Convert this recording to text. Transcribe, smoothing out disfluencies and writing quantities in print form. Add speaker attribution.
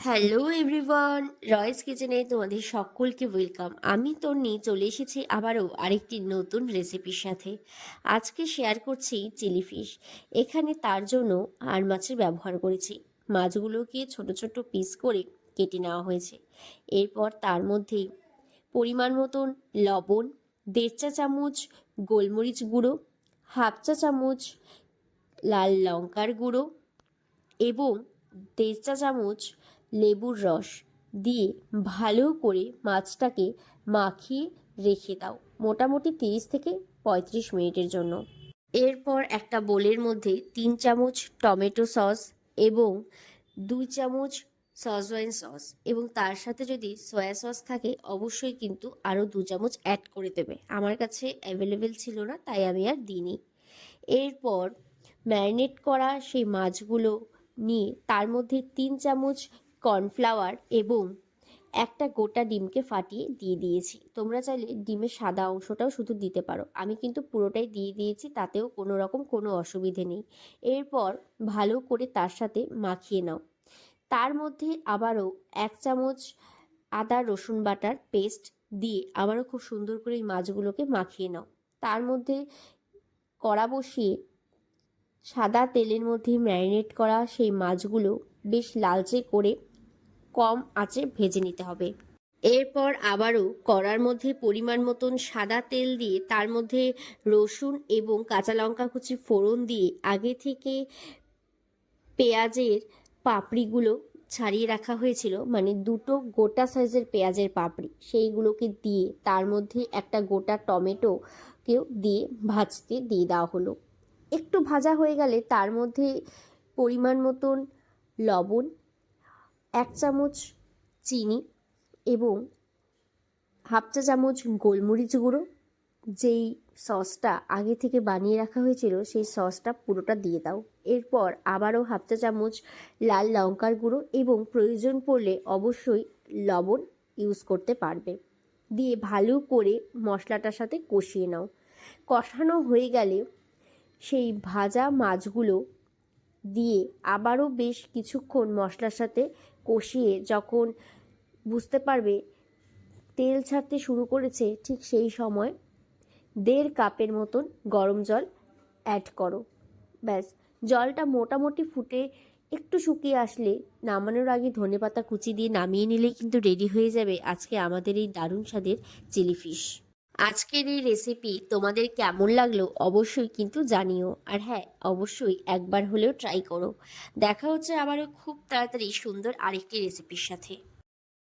Speaker 1: Hello everyone, রয়েস কিচেনে তোমাদের সকলকে ওয়েলকাম। আমি তন্নি চলে এসেছি আবারও আরেকটি নতুন রেসিপির সাথে। আজকে শেয়ার করছি চিলি ফিশ। এখানে তার জন্য আর মাছের ব্যবহার করেছি। মাছগুলোকে ছোট ছোট পিস করে কেটে নেওয়া হয়েছে। এরপর তার মধ্যেই পরিমাণ মতন লবণ, 1.5 চা চামচ গোলমরিচ গুঁড়ো, 1/2 চা চামচ লাল লঙ্কার গুঁড়ো এবং 1.5 চা চামচ লেবুর রস দিয়ে ভালো করে মাছটাকে মাখিয়ে রেখে দাও মোটামুটি 30 থেকে 35 মিনিটের জন্য। এরপর একটা বোলের মধ্যে 3 চামচ টমেটো সস এবং 2 চামচ সজওয়াইন সস এবং তার সাথে যদি সয়া সস থাকে অবশ্যই কিন্তু আরও 2 চামচ অ্যাড করে দেবে। আমার কাছে অ্যাভেলেবেল ছিল না, তাই আমি আর দিইনি। এরপর ম্যারিনেট করা সেই মাছগুলো নিয়ে তার মধ্যে 3 চামচ কর্নফ্লাওয়ার এবং একটা গোটা ডিমকে ফাটিয়ে দিয়ে দিয়েছি। তোমরা চাইলে ডিমের সাদা অংশটাও শুধু দিতে পারো, আমি কিন্তু পুরোটাই দিয়ে দিয়েছি, তাতেও কোনো রকম কোনো অসুবিধে নেই। এরপর ভালো করে তার সাথে মাখিয়ে নাও। তার মধ্যে আবারও 1 চামচ আদা রসুন বাটার পেস্ট দিয়ে আবারও খুব সুন্দর করে এই মাছগুলোকে মাখিয়ে নাও। তার মধ্যে কড়া বসিয়ে সাদা তেলের মধ্যে ম্যারিনেট করা সেই মাছগুলো বেশ লালচে করে কম আঁচে ভেজে নিতে হবে। এরপর আবারও কড়ার মধ্যে পরিমাণ মতন সাদা তেল দিয়ে তার মধ্যে রসুন এবং কাঁচা লঙ্কা কুচি ফোড়ন দিয়ে আগে থেকে পেঁয়াজের পাপড়িগুলো ছাড়িয়ে রাখা হয়েছিল, মানে 2টো গোটা সাইজের পেঁয়াজের পাপড়ি, সেইগুলোকে দিয়ে তার মধ্যে একটা গোটা টমেটোকেও দিয়ে ভাজতে দিয়ে দেওয়া হলো। একটু ভাজা হয়ে গেলে তার মধ্যে পরিমাণ মতন লবণ, 1 চামচ চিনি এবং 1/2 চা চামচ গোলমরিচ গুঁড়ো, যেই সসটা আগে থেকে বানিয়ে রাখা হয়েছিল সেই সসটা পুরোটা দিয়ে দাও। এরপর আবারও 1/2 চা চামচ লাল লঙ্কার গুঁড়ো এবং প্রয়োজন পড়লে অবশ্যই লবণ ইউজ করতে পারবে, দিয়ে ভালো করে মশলাটার সাথে কষিয়ে নাও। কষানো হয়ে গেলে সেই ভাজা মাছগুলো দিয়ে আবারও বেশ কিছুক্ষণ মশলার সাথে কষিয়ে যখন বুঝতে পারবে তেল ছাড়তে শুরু করেছে, ঠিক সেই সময় 1.5 কাপের মতন গরম জল অ্যাড করো। ব্যাস, জলটা মোটামুটি ফুটে একটু শুকিয়ে আসলে নামানোর আগে ধনেপাতা কুচি দিয়ে নামিয়ে নিলেই কিন্তু রেডি হয়ে যাবে আজকে আমাদের এই দারুণ স্বাদের চিলি ফিশ। আজকের এই রেসিপি তোমাদের কেমন লাগলো অবশ্যই কিন্তু জানিও, আর হ্যাঁ, অবশ্যই একবার হলেও ট্রাই করো। দেখা হচ্ছে আবারও খুব তাড়াতাড়ি সুন্দর আরেকটি রেসিপির সাথে।